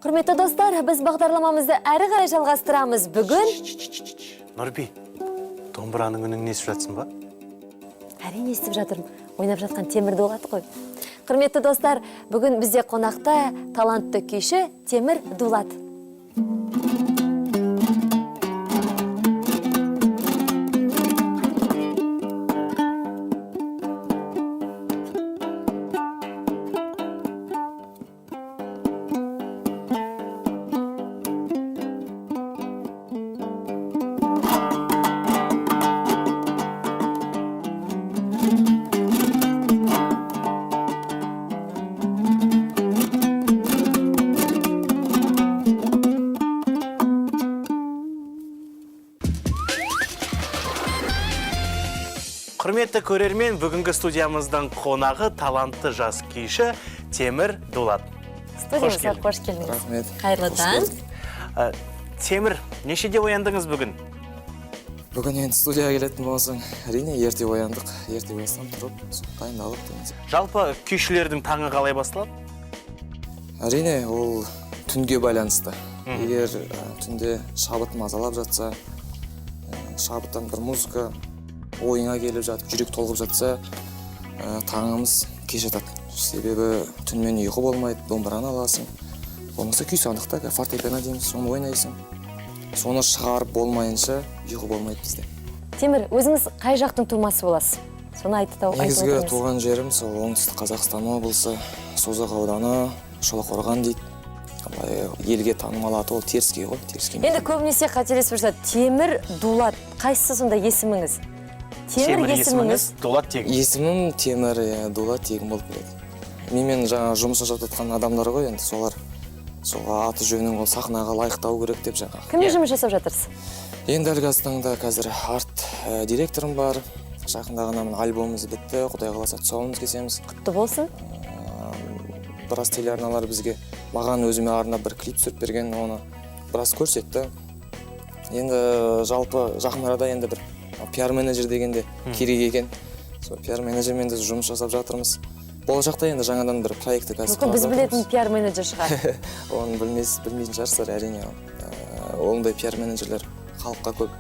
Құрметті достар, біз бағдарламамызды әрі қарай жалғастырамыз. Бүгін... Нұрби, домбыраның үнін естіп жатсың ба? Әрине естіп жатырмын. Ойнап жатқан Темір Дулат қой. Құрметті достар, бүгін бізде қонақта талантты күйші Темір Дулат. Құрметті көрермен, бүгінгі студиямыздың қонағы талантты жас күйші Темір Дулат. Студиямызға қош келдіңіз. Рахмет. Қайырлы таң. Темір, нешеде ояндыңыз бүгін? Бүгін енді студияға келетін болсаң, әрине ерте ояндық. Ерте оянсам тұрып, дайындалып деген. Жалпы күйшілердің таңы қалай басталады? Әрине ол түнге байланысты. Егер түнде шабыт мазалап жатса, шабыттан бір музыка ойыңа келіп жатып, жүрек толғып жатса, таңымыз кеш жатады. Себебі түнмен ұйқы болмайды, домбыраны аласың. Болмаса күй сандықта, фортепиано дейміз, соны ойнайсың. Соны шығарып болмайынша ұйқы болмайды бізде. Темір, өзіңіз қай жақтың тумасы боласыз? Соны айтып отырыңыз. Негізгі туған жерім сол оңтүстік Қазақстан облысы, Созақ ауданы, Шолаққорған дейді. Елге танымал аты ол Теріскей ғой, Теріскей. Енді көбінесе қателесіп жүрсіз. Темір Дулат, қайсысы сонда есіміңіз? Темір есіміңіз Дулат тегін. Есімім Темір Дулат тегін болып келеді. Менімен жаңа жұмыс жасап жатқан адамдар ғой, енді солар аты жөнін ол сахнаға лайықтау керек деп жаңа. Кіммен жұмыс жасап жатырсыз? Енді әлгі қазір арт директорым бар. Жақында ғана альбомымыз бітті, Құдай қаласа тұсауымыз кесеміз. Құтты болсын. Біраз телеарналар бізге, маған өзіме арнап бір клип түсіріп берген, оны біраз көрсетті. Енді жалпы жақын арада енді бір пиар-менеджер дегенде керек екен. Сол пиар-менеджермен де жұмыс жасап жатырмыз. Болашақта енді жаңадан бір проекті кәсіп мүмкін біз білетін пиар-менеджер шығар. Оны білмейтін шығарсыздар, әрине. Ондай пиар-менеджерлер халыққа көп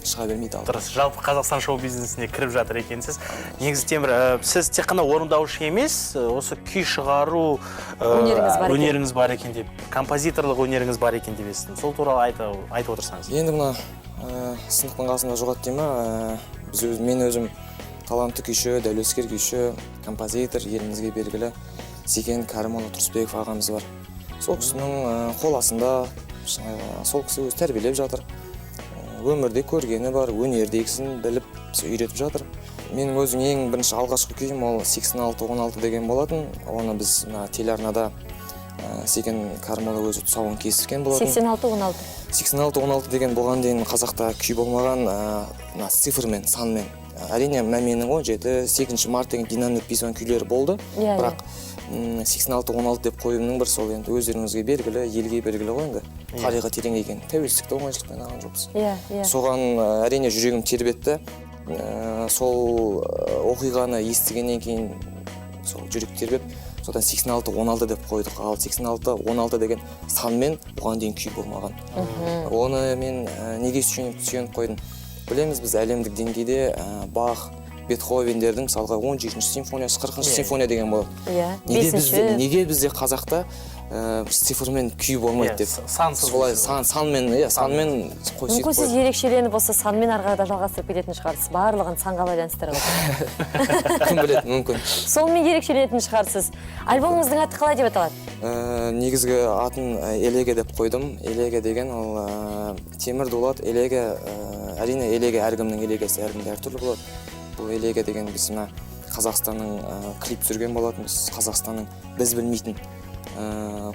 шыға бермейді. Дұрыс, жалпы Қазақстан шоу-бизнесіне кіріп жатыр екенсіз. Негізі Темір, сіз тек қана орындаушы емес, осы күй шығару өнеріңіз бар екен деп, композиторлық өнеріңіз бар екен деп естідім. Сол туралы айтып отырсаңыз. Енді мына сынықтың қасында жоғат дейма, мен өзім талантты күйші, дәулескер күйші, композитор, елімізге белгілі Секен Кәрімұлы Тұрысбеков ағамыз бар. Сол кісінің қол астында, сол кісі өзі тәрбиелеп жатыр. Өмірде көргені бар, өнердегісін біліп үйретіп жатыр. Менің өзім ең бірінші алғашқы күйім ол 86-16 деген болатын. Оны біз телеарнада Секен Кәрімұлы өзі тұсауын кескен болатын. 86-16. 86-16 деген болған дейін қазақта күй болмаған цифрмен, санмен. Әрине мәменің 17-8 март деген динамик бейсуан күйлері болды. Бірақ 86-16 деп қойымның бір сол енді өздеріңізге белгілі, елге белгілі ғой енді. Тарихы терең екен. Тәуелсіздікті оңайшылықпен алған жоқпыз. Соған әрине жүрегім тербетті. Сол оқиғаны естігеннен кейін сол жүрек тербеп, содан 86-16 деп қойдық. Ал 86-16 деген санмен оған дейін күй болмаған. Оны мен неге сүйеніп қойдым? Білеміз, біз әлемдік деңгейде Бах, Бетховендердің мысалға 17-ші симфониясы, 40-ші симфония деген болады. Неге бізде қазақта цифрмен күй болмайды деп? Санмен қойсып қойды. Мүмкін сіз ерекшеленіп болса санмен арғада жалғастырып кететін шығарсыз. Барлығын санға байланыстырып. Кім біледі, мүмкін. Солмен ерекшеленетін шығарсыз. Альбомыңыздың аты қалай деп аталады? Негізгі атын Элеге деп қойдым. Элеге деген ол Темір Дулат, Элеге, әрине Элеге әркімнің элегесі әркімде әртүрлі болады. Бұл Элеге деген біз Қазақстанның клип түсірген болатынбыз. Қазақстанның біз білмейтін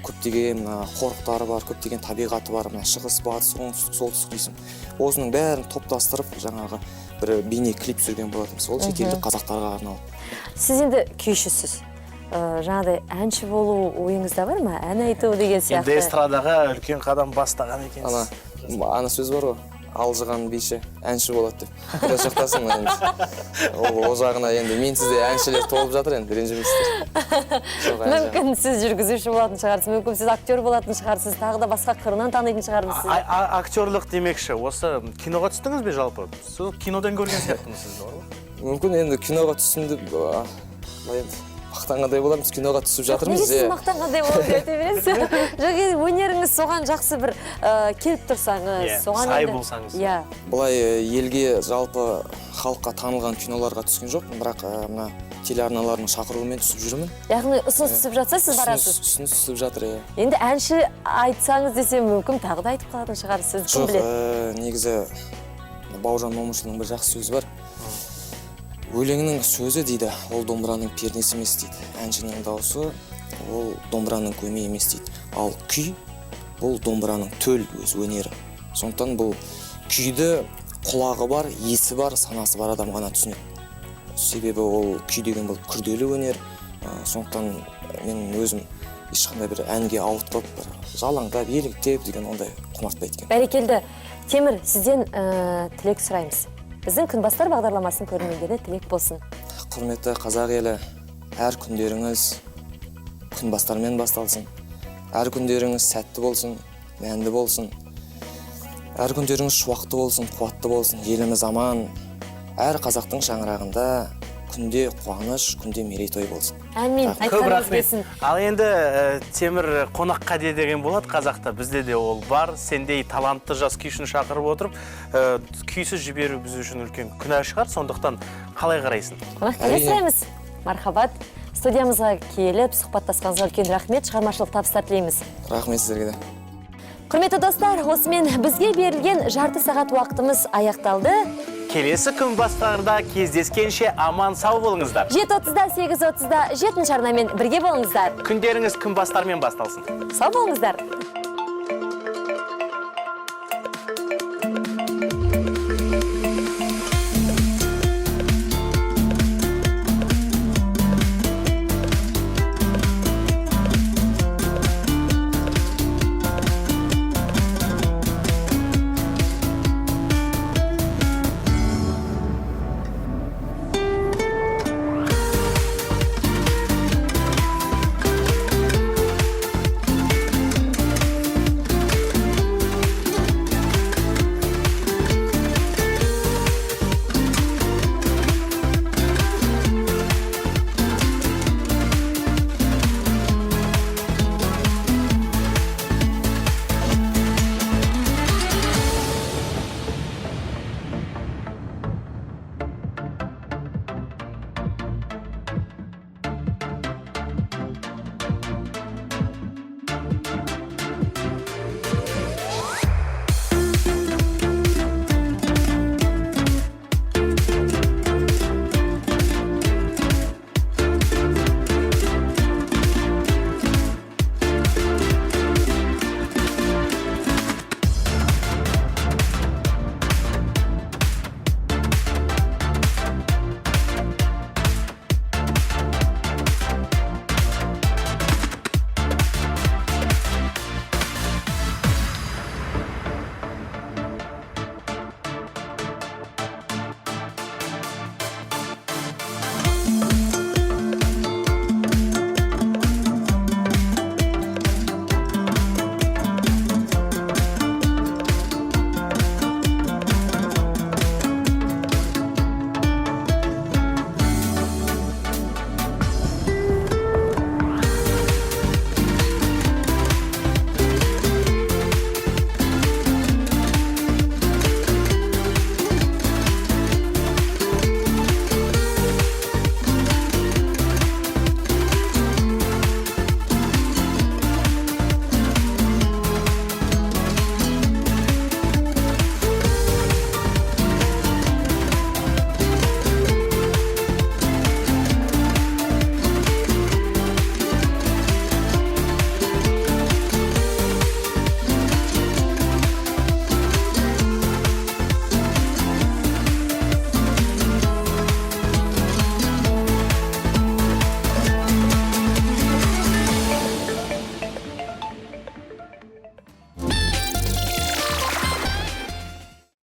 көптеген қорықтары бар, көптеген табиғаты бар, шығыс, батыс, оңтүстік, солтүстік дейсің. Осының бәрін топтастырып, жаңағы бір бейне клип түсірген болатынбыз. Ол шетелдік қазақтарға арналып. Сіз енді күйшісіз. Жаңағыдай әнші болу ойыңызда бар ма? Ән айту деген сияқты. Енді эстрадаға үлкен қадам бастаған екенсіз. Ана сөз бар ғой. алжыған биші әнші болады деп құдай енді ол жағына енді менсіз де әншілер толып жатыр енді ренжімейсіздер. Мүмкін сіз жүргізуші болатын шығарсыз, мүмкін сіз актер болатын шығарсыз, тағы да басқа қырынан танитын шығармыз сізді. Актерлық демекші, осы киноға түстіңіз бе жалпы? Сіз кинодан көрген сияқтымыз бар ма? Мүмкін енді киноға түстім деп мақтанғандай боламыз, киноға түсіп жатырмыз. Неге сіз мақтанғандай болып өте бересіз? Жоқ, өнеріңіз соған жақсы бір келіп тұрсаңыз, соған сай болсаңыз. Бұлай елге жалпы халыққа танылған киноларға түскен жоқпын, бірақ мына телеарналардың шақыруымен түсіп жүрмін. Яғни ұсыныс түсіп жатса сіз барасыз? Ұсыныс түсіп жатыр, иә. Енді әнші айтсаңыз десем мүмкін тағы да айтып қалатын шығарсыз, кім біледі? Жоқ, негізі Бауыржан Момышұлының бір жақсы сөзі бар. Өлеңнің сөзі дейді, ол домбыраның пернесі емес дейді. Әншінің дауысы, ол домбыраның көмейі емес дейді. Ал күй, бұл домбыраның төл өз өнері. Сондықтан бұл күйді құлағы бар, есі бар, санасы бар адам ғана түсінеді. Себебі ол күй деген бұл күрделі өнер. Сондықтан мен өзім ешқандай бір әнге ауытпап, жалаңдап, еліктеп деген ондай құмартпайды екен. Бәрекелді. Темір, сізден тілек сұраймыз. Біздің Күнбастар бағдарламасын көрермендеріне тілек болсын. Құрметті қазақ елі, әр күндеріңіз күнбастармен басталсын. Әр күндеріңіз сәтті болсын, мәнді болсын. Әр күндеріңіз шуақты болсын, қуатты болсын. Еліміз аман. Әр қазақтың шаңырағында күнде қуаныш, күнде мерейтой болсын. Әмин, айтқаныңыз келсін. Ал енді Темір қонаққа деген болады қазақта, бізде де ол бар. Сендей талантты жас күйшіні шақырып отырып, күйсіз жіберу біз үшін үлкен күнә шығар, сондықтан қалай қарайсың? Қонаққа сұраймыз. Мархабат, студиямызға келіп, сұхбаттасқаныңызға үлкен рахмет, шығармашылық табыстар тілейміз. Рахмет сіздерге де. Құрметті достар, осымен бізге берілген жарты сағат уақытымыз аяқталды. Келесі Күнбастарда кездескенше аман сау болыңыздар. 7:30-да, 8:30-да 7-ші арнамен бірге болыңыздар. Күндеріңіз Күнбастармен басталсын. Сау болыңыздар.